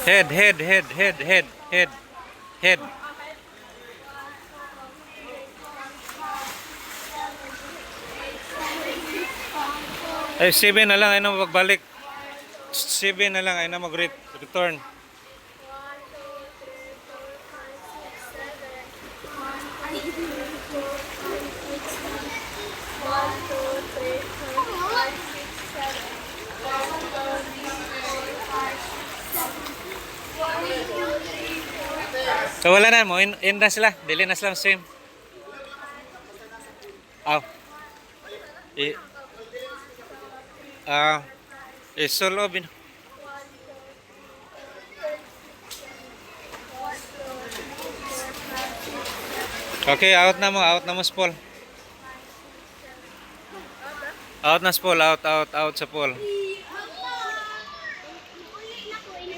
Head. Ay, 7 na lang ay na magbalik. 7 na lang ay na mag-return. So wala na mo, in na sila. Dili na sila swim. Aw. Ah, solo bin. Okay, out na mo spool. Out na spool, out sa pool.